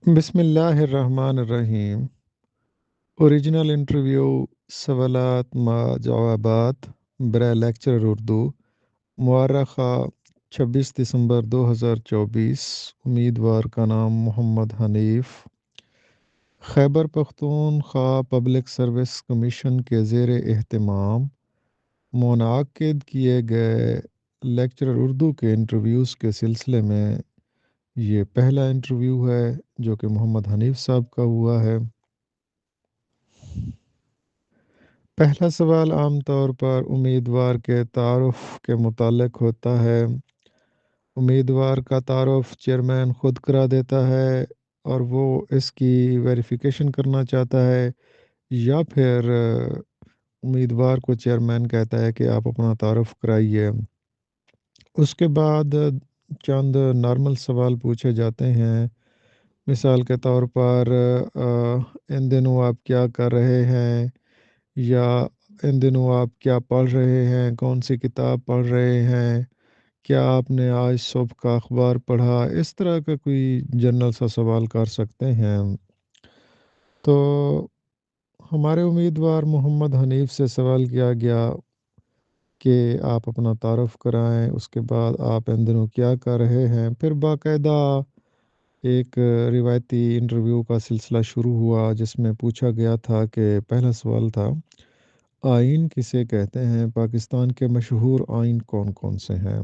بسم اللہ الرحمن الرحیم۔ اوریجنل انٹرویو سوالات ما جوابات برائے لیکچر اردو مورخہ 26 دسمبر 2024۔ امیدوار کا نام محمد Hanif, Khyber Pakhtunkhwa public service commission کے زیر اہتمام منعقد کیے گئے لیکچرر اردو کے انٹرویوز کے سلسلے میں یہ پہلا انٹرویو ہے جو کہ محمد حنیف صاحب کا ہوا ہے۔ پہلا سوال عام طور پر امیدوار کے تعارف کے متعلق ہوتا ہے۔ امیدوار کا تعارف چیئرمین خود کرا دیتا ہے اور وہ اس کی ویریفیکیشن کرنا چاہتا ہے، یا پھر امیدوار کو چیئرمین کہتا ہے کہ آپ اپنا تعارف کرائیے۔ اس کے بعد چند نارمل سوال پوچھے جاتے ہیں، مثال کے طور پر ان دنوں آپ کیا کر رہے ہیں، یا ان دنوں آپ کیا پڑھ رہے ہیں، کون سی کتاب پڑھ رہے ہیں، کیا آپ نے آج صبح کا اخبار پڑھا، اس طرح کا کوئی جنرل سا سوال کر سکتے ہیں۔ تو ہمارے امیدوار محمد حنیف سے سوال کیا گیا کہ آپ اپنا تعارف کرائیں، اس کے بعد آپ ان دنوں کیا کر رہے ہیں۔ پھر باقاعدہ ایک روایتی انٹرویو کا سلسلہ شروع ہوا جس میں پوچھا گیا تھا کہ پہلا سوال تھا، آئین کسے کہتے ہیں، پاکستان کے مشہور آئین کون کون سے ہیں؟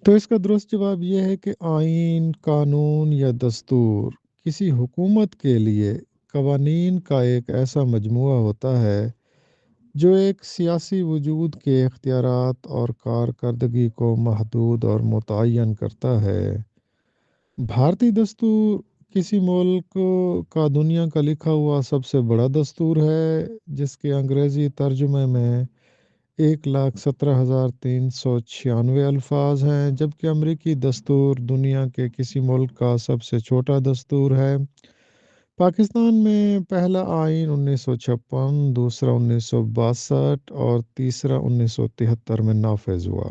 تو اس کا درست جواب یہ ہے کہ آئین، قانون یا دستور کسی حکومت کے لیے قوانین کا ایک ایسا مجموعہ ہوتا ہے جو ایک سیاسی وجود کے اختیارات اور کارکردگی کو محدود اور متعین کرتا ہے۔ بھارتی دستور کسی ملک کا دنیا کا لکھا ہوا سب سے بڑا دستور ہے، جس کے انگریزی ترجمے میں 1,17,396 الفاظ ہیں، جبکہ امریکی دستور دنیا کے کسی ملک کا سب سے چھوٹا دستور ہے۔ پاکستان میں پہلا آئین 1956، دوسرا 1962 اور تیسرا 1973 میں نافذ ہوا۔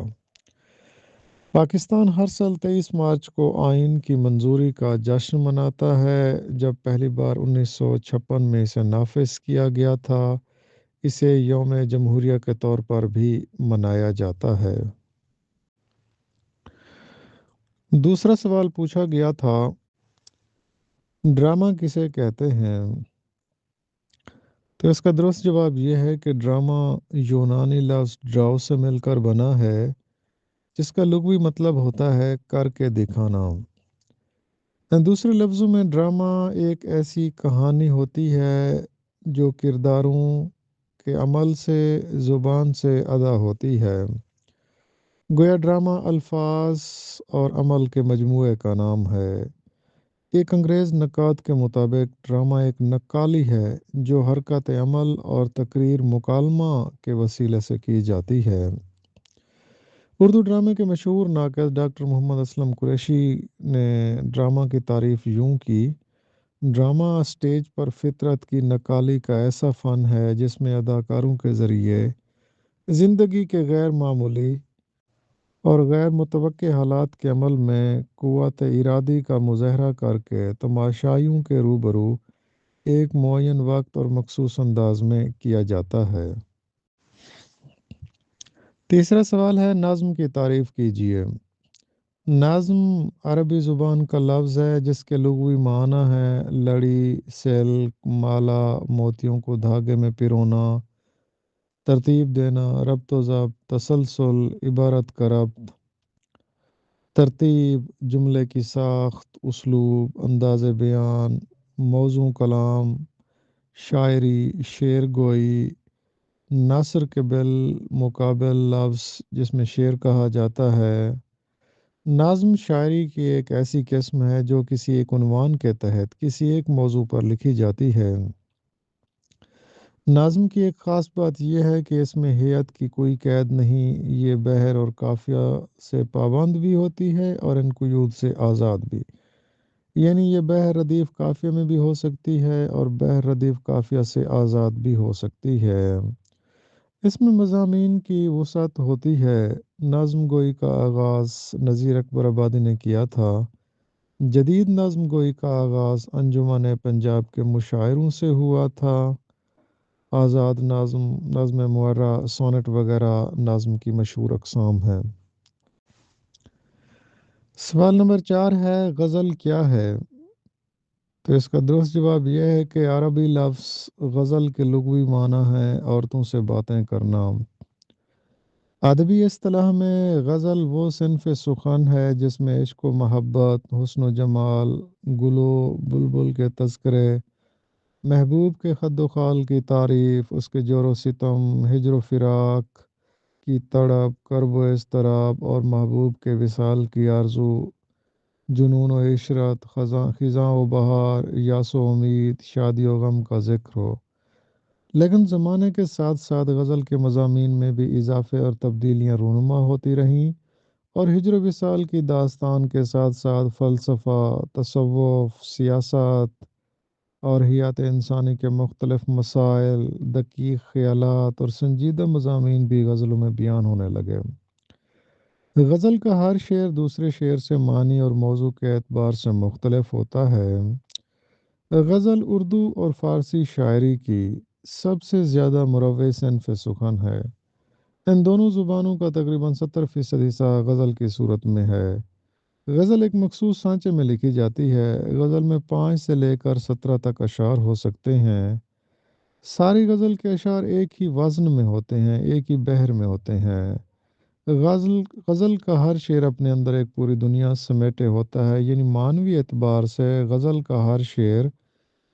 پاکستان ہر سال 23 مارچ کو آئین کی منظوری کا جشن مناتا ہے۔ جب پہلی بار 1956 میں اسے نافذ کیا گیا تھا، اسے یوم جمہوریہ کے طور پر بھی منایا جاتا ہے۔ دوسرا سوال پوچھا گیا تھا، ڈرامہ کسے کہتے ہیں؟ تو اس کا درست جواب یہ ہے کہ ڈرامہ یونانی لفظ ڈراؤ سے مل کر بنا ہے، جس کا لغوی مطلب ہوتا ہے کر کے دکھانا۔ دوسرے لفظوں میں ڈرامہ ایک ایسی کہانی ہوتی ہے جو کرداروں کے عمل سے، زبان سے ادا ہوتی ہے۔ گویا ڈرامہ الفاظ اور عمل کے مجموعے کا نام ہے۔ ایک انگریز نقاد کے مطابق ڈرامہ ایک نقالی ہے جو حرکت عمل اور تقریر مکالمہ کے وسیلے سے کی جاتی ہے۔ اردو ڈرامے کے مشہور ناقد ڈاکٹر محمد اسلم قریشی نے ڈرامہ کی تعریف یوں کی، ڈرامہ اسٹیج پر فطرت کی نقالی کا ایسا فن ہے جس میں اداکاروں کے ذریعے زندگی کے غیر معمولی اور غیر متوقع حالات کے عمل میں قوت ارادی کا مظاہرہ کر کے تماشائیوں کے روبرو ایک معین وقت اور مخصوص انداز میں کیا جاتا ہے۔ تیسرا سوال ہے، نظم کی تعریف کیجیے۔ نظم عربی زبان کا لفظ ہے جس کے لغوی معنی ہے لڑی، سلک، مالا، موتیوں کو دھاگے میں پرونا، ترتیب دینا، ربط و ضبط، تسلسل، عبارت کا ربط، ترتیب، جملے کی ساخت، اسلوب، انداز بیان، موضوع کلام، شاعری، شعر گوئی، نثر کے بالمقابل لفظ جس میں شعر کہا جاتا ہے۔ نظم شاعری کی ایک ایسی قسم ہے جو کسی ایک عنوان کے تحت کسی ایک موضوع پر لکھی جاتی ہے۔ نظم کی ایک خاص بات یہ ہے کہ اس میں ہیئت کی کوئی قید نہیں، یہ بحر اور قافیہ سے پابند بھی ہوتی ہے اور ان قیود سے آزاد بھی، یعنی یہ بحر ردیف قافیہ میں بھی ہو سکتی ہے اور بحر ردیف قافیہ سے آزاد بھی ہو سکتی ہے۔ اس میں مضامین کی وسعت ہوتی ہے۔ نظم گوئی کا آغاز نذیر اکبر آبادی نے کیا تھا۔ جدید نظم گوئی کا آغاز انجمن پنجاب کے مشاعروں سے ہوا تھا۔ آزاد نظم، نظم معرہ، سونٹ وغیرہ نظم کی مشہور اقسام ہیں۔ سوال نمبر 4 ہے غزل کیا ہے؟ تو اس کا درست جواب یہ ہے کہ عربی لفظ غزل کے لغوی معنی ہے عورتوں سے باتیں کرنا۔ ادبی اصطلاح میں غزل وہ صنف سخن ہے جس میں عشق و محبت، حسن و جمال، گل و بلبل کے تذکرے، محبوب کے خد و خال کی تعریف، اس کے جور و ستم، ہجر و فراق کی تڑپ، کرب و اضطراب اور محبوب کے وصال کی آرزو، جنون و عشرت، خزاں و بہار، یاس و امید، شادی و غم کا ذکر ہو۔ لیکن زمانے کے ساتھ ساتھ غزل کے مضامین میں بھی اضافے اور تبدیلیاں رونما ہوتی رہیں، اور ہجر و وصال کی داستان کے ساتھ ساتھ فلسفہ، تصوف، سیاست اور حیات انسانی کے مختلف مسائل، دقیق خیالات اور سنجیدہ مضامین بھی غزلوں میں بیان ہونے لگے۔ غزل کا ہر شعر دوسرے شعر سے معنی اور موضوع کے اعتبار سے مختلف ہوتا ہے۔ غزل اردو اور فارسی شاعری کی سب سے زیادہ مروج صنف سخن ہے۔ ان دونوں زبانوں کا تقریباً 70% حصہ غزل کی صورت میں ہے۔ غزل ایک مخصوص سانچے میں لکھی جاتی ہے۔ غزل میں 5 سے لے کر 17 تک اشعار ہو سکتے ہیں۔ ساری غزل کے اشعار ایک ہی وزن میں ہوتے ہیں، ایک ہی بحر میں ہوتے ہیں۔ غزل غزل کا ہر شعر اپنے اندر ایک پوری دنیا سمیٹے ہوتا ہے، یعنی معنوی اعتبار سے غزل کا ہر شعر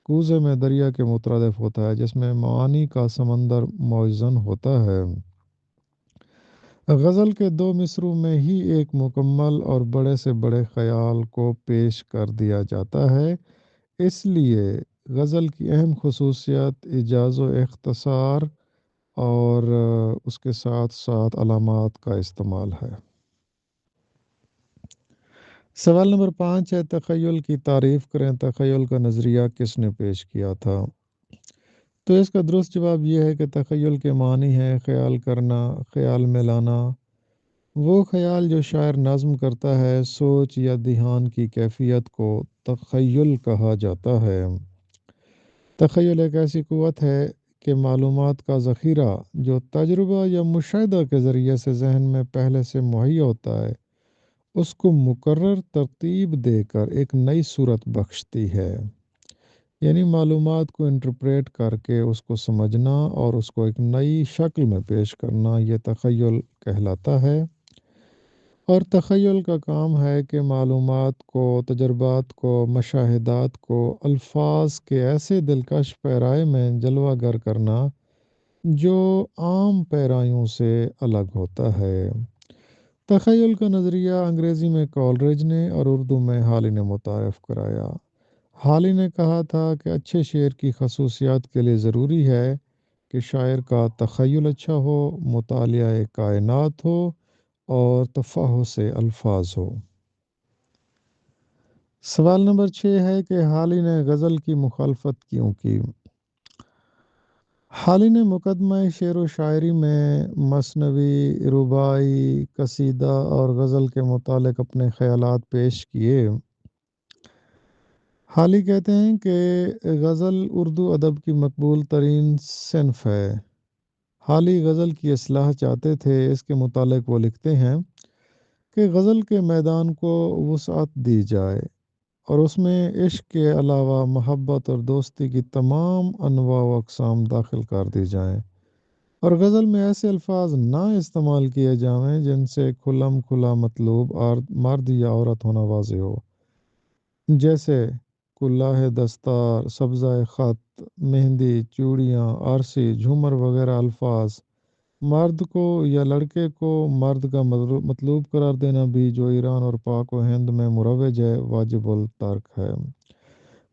کوزے میں دریا کے مترادف ہوتا ہے جس میں معانی کا سمندر موزن ہوتا ہے۔ غزل کے دو مصروں میں ہی ایک مکمل اور بڑے سے بڑے خیال کو پیش کر دیا جاتا ہے، اس لیے غزل کی اہم خصوصیت ایجاز و اختصار اور اس کے ساتھ ساتھ علامات کا استعمال ہے۔ سوال نمبر 5 ہے تخیل کی تعریف کریں، تخیل کا نظریہ کس نے پیش کیا تھا؟ تو اس کا درست جواب یہ ہے کہ تخیل کے معنی ہے خیال کرنا، خیال میں لانا، وہ خیال جو شاعر نظم کرتا ہے، سوچ یا دھیان کی کیفیت کو تخیل کہا جاتا ہے۔ تخیل ایک ایسی قوت ہے کہ معلومات کا ذخیرہ جو تجربہ یا مشاہدہ کے ذریعے سے ذہن میں پہلے سے مہیا ہوتا ہے، اس کو مقرر ترتیب دے کر ایک نئی صورت بخشتی ہے۔ یعنی معلومات کو انٹرپریٹ کر کے اس کو سمجھنا اور اس کو ایک نئی شکل میں پیش کرنا، یہ تخیل کہلاتا ہے۔ اور تخیل کا کام ہے کہ معلومات کو، تجربات کو، مشاہدات کو الفاظ کے ایسے دلکش پیرائے میں جلوہ گر کرنا جو عام پیرایوں سے الگ ہوتا ہے۔ تخیل کا نظریہ انگریزی میں کالریج نے اور اردو میں حالی نے متعارف کرایا۔ حالی نے کہا تھا کہ اچھے شعر کی خصوصیات کے لیے ضروری ہے کہ شاعر کا تخیل اچھا ہو، مطالعہ کائنات ہو اور تفحص سے الفاظ ہو۔ سوال نمبر 6 ہے کہ حالی نے غزل کی مخالفت کیوں کی؟ حالی نے مقدمہ شعر و شاعری میں مثنوی، رباعی، قصیدہ اور غزل کے متعلق اپنے خیالات پیش کیے۔ حالی کہتے ہیں کہ غزل اردو ادب کی مقبول ترین صنف ہے۔ حالی غزل کی اصلاح چاہتے تھے، اس کے متعلق وہ لکھتے ہیں کہ غزل کے میدان کو وسعت دی جائے اور اس میں عشق کے علاوہ محبت اور دوستی کی تمام انواع و اقسام داخل کر دی جائیں، اور غزل میں ایسے الفاظ نہ استعمال کیے جائیں جن سے کھلم کھلا مطلوب مرد یا عورت ہونا واضح ہو، جیسے کلّاہ دستار، سبزہ خط، مہندی، چوڑیاں، عرصی، جھومر وغیرہ الفاظ مرد کو یا لڑکے کو مرد کا مطلوب قرار دینا بھی، جو ایران اور پاک و ہند میں مروج ہے، واجب الترک ہے۔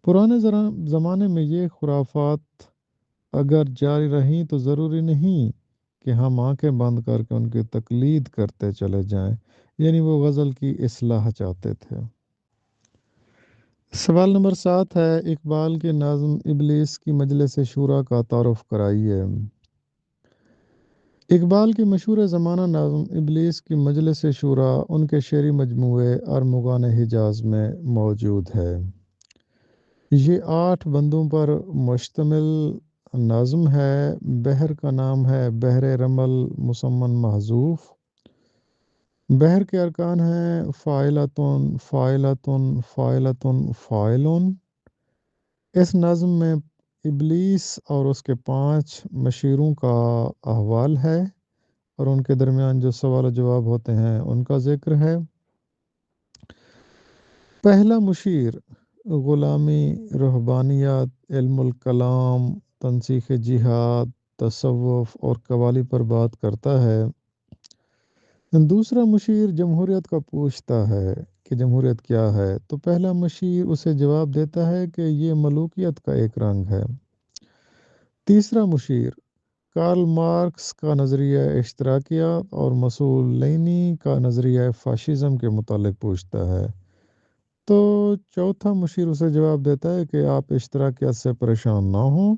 پرانے زمانے میں یہ خرافات اگر جاری رہیں تو ضروری نہیں کہ ہم آنکھیں بند کر کے ان کی تقلید کرتے چلے جائیں، یعنی وہ غزل کی اصلاح چاہتے تھے۔ سوال نمبر 7 ہے اقبال کی نظم ابلیس کی مجلس شورا کا تعارف کرائیے۔ اقبال کی مشہور زمانہ نظم ابلیس کی مجلس شورا ان کے شعری مجموعے ارمغان حجاز میں موجود ہے۔ یہ 8 بندوں پر مشتمل نظم ہے۔ بحر کا نام ہے بحر رمل مسمن محذوف۔ بحر کے ارکان ہیں فاعلتن فاعلتن فاعلتن فاعلن۔ اس نظم میں ابلیس اور اس کے 5 مشیروں کا احوال ہے اور ان کے درمیان جو سوال و جواب ہوتے ہیں ان کا ذکر ہے۔ پہلا مشیر غلامی، رہبانیت، علم الکلام، تنسیخ جہاد، تصوف اور قوالی پر بات کرتا ہے۔ دوسرا مشیر جمہوریت کا پوچھتا ہے کہ جمہوریت کیا ہے، تو پہلا مشیر اسے جواب دیتا ہے کہ یہ ملوکیت کا ایک رنگ ہے۔ تیسرا مشیر کارل مارکس کا نظریہ اشتراکیت اور مسولینی کا نظریہ فاشزم کے متعلق پوچھتا ہے، تو چوتھا مشیر اسے جواب دیتا ہے کہ آپ اشتراکیت سے پریشان نہ ہوں،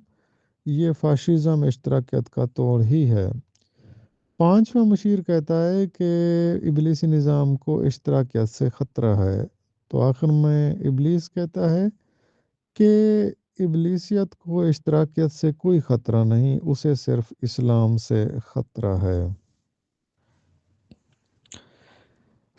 یہ فاشزم اشتراکیت کا توڑ ہی ہے۔ پانچواں مشیر کہتا ہے کہ ابلیسی نظام کو اشتراکیت سے خطرہ ہے، تو آخر میں ابلیس کہتا ہے کہ ابلیسیت کو اشتراکیت سے کوئی خطرہ نہیں، اسے صرف اسلام سے خطرہ ہے۔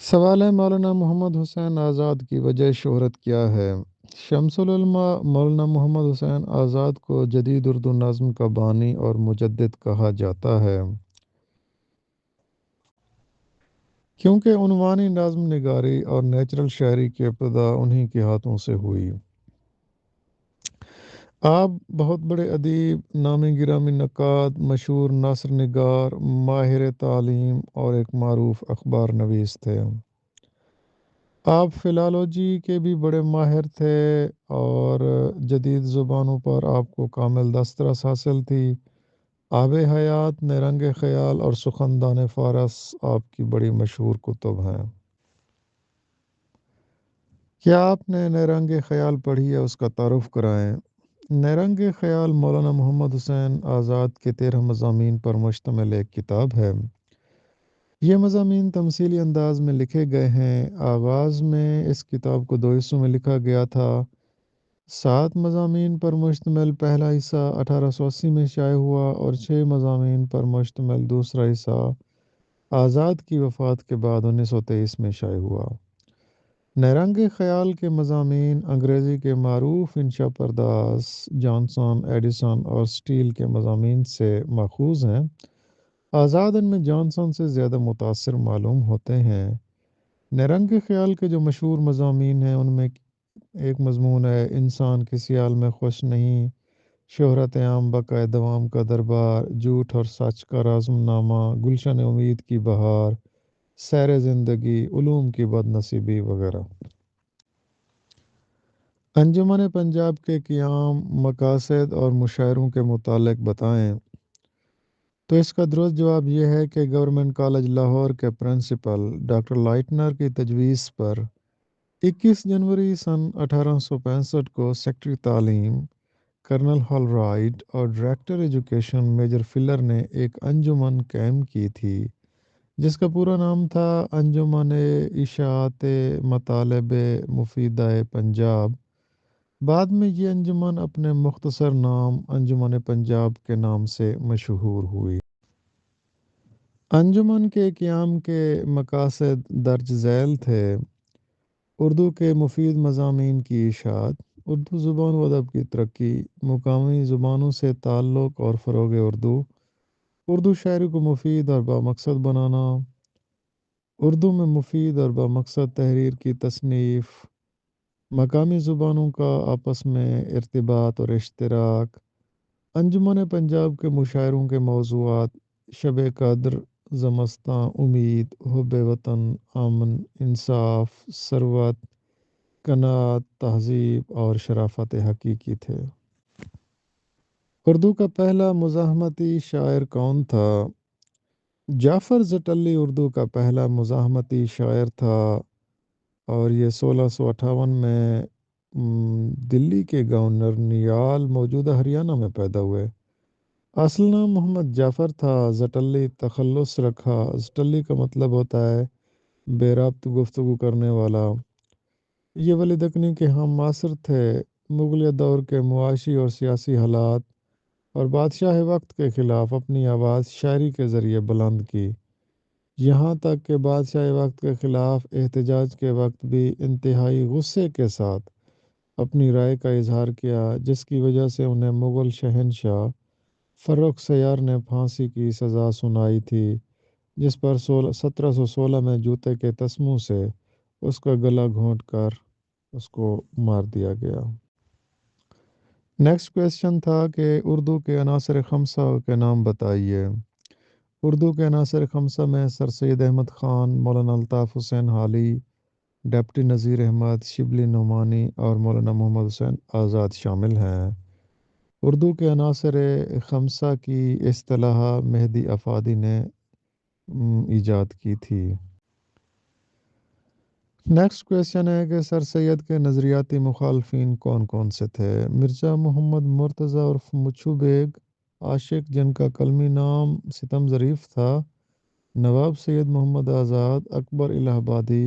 سوال ہے مولانا محمد حسین آزاد کی وجہ شہرت کیا ہے؟ شمس العلماء مولانا محمد حسین آزاد کو جدید اردو نظم کا بانی اور مجدد کہا جاتا ہے، کیونکہ عنوانی نظم نگاری اور نیچرل شاعری کی ابتدا انہی کے ہاتھوں سے ہوئی۔ آپ بہت بڑے ادیب، نامی گرامی نقاد، مشہور نثر نگار، ماہر تعلیم اور ایک معروف اخبار نویس تھے۔ آپ فلالوجی کے بھی بڑے ماہر تھے اور جدید زبانوں پر آپ کو کامل دسترس حاصل تھی۔ آب حیات، نیرنگ خیال اور سخندان فارس آپ کی بڑی مشہور کتب ہیں۔ کیا آپ نے نیرنگ خیال پڑھی ہے؟ اس کا تعارف کرائیں۔ نیرنگ خیال مولانا محمد حسین آزاد کے 13 مضامین پر مشتمل ایک کتاب ہے۔ یہ مضامین تمثیلی انداز میں لکھے گئے ہیں۔ آغاز میں اس کتاب کو 2 حصوں میں لکھا گیا تھا۔ 7 مضامین پر مشتمل پہلا حصہ 1880 میں شائع ہوا اور 6 مضامین پر مشتمل دوسرا حصہ آزاد کی وفات کے بعد 1923 میں شائع ہوا۔ نیرنگ خیال کے مضامین انگریزی کے معروف انشا پرداز جانسن، ایڈیسن اور سٹیل کے مضامین سے ماخوذ ہیں۔ آزاد ان میں جانسن سے زیادہ متاثر معلوم ہوتے ہیں۔ نیرنگ خیال کے جو مشہور مضامین ہیں ان میں ایک مضمون ہے انسان کسی حال میں خوش نہیں، شہرت عام بقائے دوام کا دربار، جھوٹ اور سچ کا رازم نامہ، گلشن امید کی بہار، سیر زندگی، علوم کی بد نصیبی وغیرہ۔ انجمن پنجاب کے قیام، مقاصد اور مشاعروں کے متعلق بتائیں۔ تو اس کا درست جواب یہ ہے کہ گورنمنٹ کالج لاہور کے پرنسپل ڈاکٹر لائٹنر کی تجویز پر 21 جنوری سن 1865 کو سیکرٹری تعلیم کرنل ہال رائٹ اور ڈائریکٹر ایجوکیشن میجر فلر نے ایک انجمن قائم کی تھی جس کا پورا نام تھا انجمن اشاعت مطالب مفیدہ پنجاب۔ بعد میں یہ انجمن اپنے مختصر نام انجمن پنجاب کے نام سے مشہور ہوئی۔ انجمن کے قیام کے مقاصد درج ذیل تھے: اردو کے مفید مضامین کی اشاعت، اردو زبان و ادب کی ترقی، مقامی زبانوں سے تعلق اور فروغ اردو، اردو شاعری کو مفید اور بامقصد بنانا، اردو میں مفید اور بامقصد تحریر کی تصنیف، مقامی زبانوں کا آپس میں ارتباط اور اشتراک۔ انجمن پنجاب کے مشاعروں کے موضوعات شب قدر، زمستاں، امید، حب وطن، امن، انصاف، ثروت، قناعت، تہذیب اور شرافت حقیقی تھے۔ اردو کا پہلا مزاحمتی شاعر کون تھا؟ جعفر زٹلی اردو کا پہلا مزاحمتی شاعر تھا اور یہ 1658 میں دلی کے گاؤں نرنیال موجودہ ہریانہ میں پیدا ہوئے۔ اصل نام محمد جعفر تھا، زٹلی تخلص رکھا۔ زٹلی کا مطلب ہوتا ہے بے ربط گفتگو کرنے والا۔ یہ ولی دکنی کے ہم معاصر تھے۔ مغلیہ دور کے معاشی اور سیاسی حالات اور بادشاہ وقت کے خلاف اپنی آواز شاعری کے ذریعے بلند کی، یہاں تک کہ بادشاہ وقت کے خلاف احتجاج کے وقت بھی انتہائی غصے کے ساتھ اپنی رائے کا اظہار کیا، جس کی وجہ سے انہیں مغل شہنشاہ فرخ سیار نے پھانسی کی سزا سنائی تھی، جس پر 1716 میں جوتے کے تسموں سے اس کا گلا گھونٹ کر اس کو مار دیا گیا۔ نیکسٹ کویسچن تھا کہ اردو کے عناصر خمسہ کے نام بتائیے۔ اردو کے عناصر خمسہ میں سر سید احمد خان، مولانا الطاف حسین حالی، ڈپٹی نذیر احمد، شبلی نعمانی اور مولانا محمد حسین آزاد شامل ہیں۔ اردو کے عناصر خمسہ کی اصطلاح مہدی افادی نے ایجاد کی تھی۔ نیکسٹ کویسچن ہے کہ سر سید کے نظریاتی مخالفین کون کون سے تھے؟ مرزا محمد مرتضیٰ عرف مچھو بیگ عاشق، جن کا قلمی نام ستم ظریف تھا، نواب سید محمد آزاد، اکبر الہ آبادی،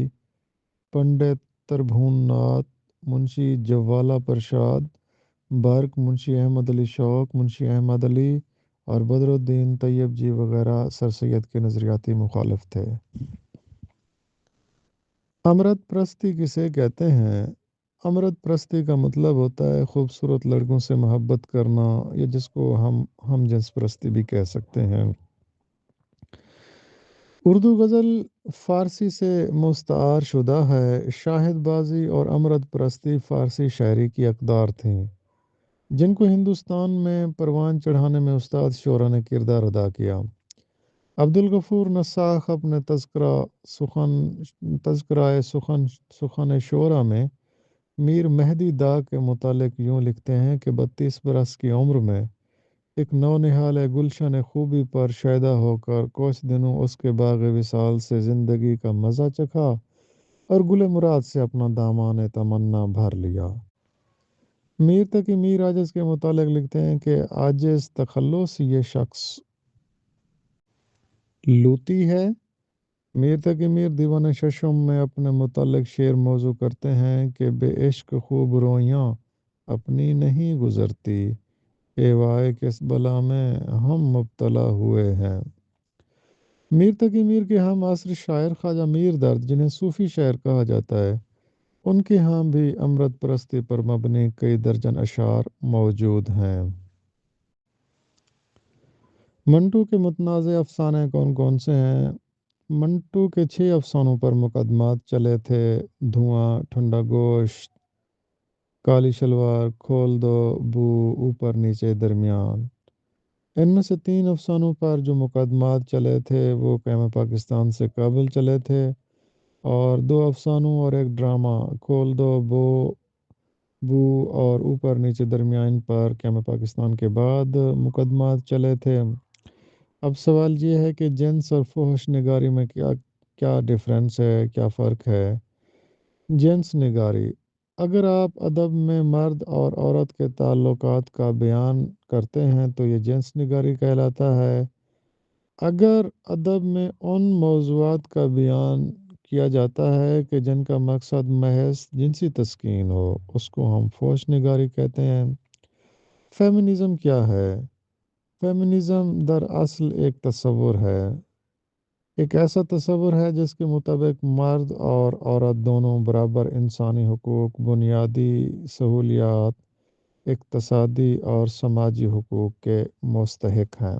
پنڈت تربھون ناتھ، منشی جوالا پرشاد، بارک منشی احمد علی شوق، منشی احمد علی اور بدر الدین طیب جی وغیرہ سر سید کے نظریاتی مخالف تھے۔ امرت پرستی کسے کہتے ہیں؟ امرت پرستی کا مطلب ہوتا ہے خوبصورت لڑکوں سے محبت کرنا، یا جس کو ہم جنس پرستی بھی کہہ سکتے ہیں۔ اردو غزل فارسی سے مستعار شدہ ہے۔ شاہد بازی اور امرت پرستی فارسی شاعری کی اقدار تھیں، جن کو ہندوستان میں پروان چڑھانے میں استاد شعرا نے کردار ادا کیا۔ عبدالغفور نساخ اپنے تذکرۂ سخن شعرا میں میر مہدی دا کے متعلق یوں لکھتے ہیں کہ 32 برس کی عمر میں ایک نونہال گلشن خوبی پر شیدا ہو کر کچھ دنوں اس کے باغ وصال سے زندگی کا مزہ چکھا اور گل مراد سے اپنا دامان تمنا بھر لیا۔ میر تقی میر عاجز کے متعلق لکھتے ہیں کہ عاجز تخلص یہ شخص لوتی ہے۔ میر تقی میر دیوان ششم میں اپنے متعلق شعر موضوع کرتے ہیں کہ بے عشق خوب رویاں اپنی نہیں گزرتی، اے وائے کس بلا میں ہم مبتلا ہوئے ہیں۔ میر تقی میر کے ہم عصر شاعر خواجہ میر درد، جنہیں صوفی شاعر کہا جاتا ہے، ان کے ہاں بھی امرت پرستی پر مبنی کئی درجن اشعار موجود ہیں۔ منٹو کے متنازع افسانے کون کون سے ہیں؟ منٹو کے 6 افسانوں پر مقدمات چلے تھے: دھواں، ٹھنڈا گوشت، کالی شلوار، کھول دو، بو، اوپر نیچے درمیان۔ ان میں سے 3 افسانوں پر جو مقدمات چلے تھے وہ قیام پاکستان سے کابل چلے تھے، اور 2 افسانوں اور ایک ڈرامہ کھول دو، بو اور اوپر نیچے درمیان پر قیام پاکستان کے بعد مقدمات چلے تھے۔ اب سوال یہ ہے کہ جنس اور فحش نگاری میں کیا ڈفرینس ہے، کیا فرق ہے؟ جنس نگاری: اگر آپ ادب میں مرد اور عورت کے تعلقات کا بیان کرتے ہیں تو یہ جنس نگاری کہلاتا ہے۔ اگر ادب میں ان موضوعات کا بیان کیا جاتا ہے کہ جن کا مقصد محض جنسی تسکین ہو، اس کو ہم فحش نگاری کہتے ہیں۔ فیمنزم کیا ہے؟ فیمنزم دراصل ایک تصور ہے، ایک ایسا تصور ہے جس کے مطابق مرد اور عورت دونوں برابر انسانی حقوق، بنیادی سہولیات، اقتصادی اور سماجی حقوق کے مستحق ہیں۔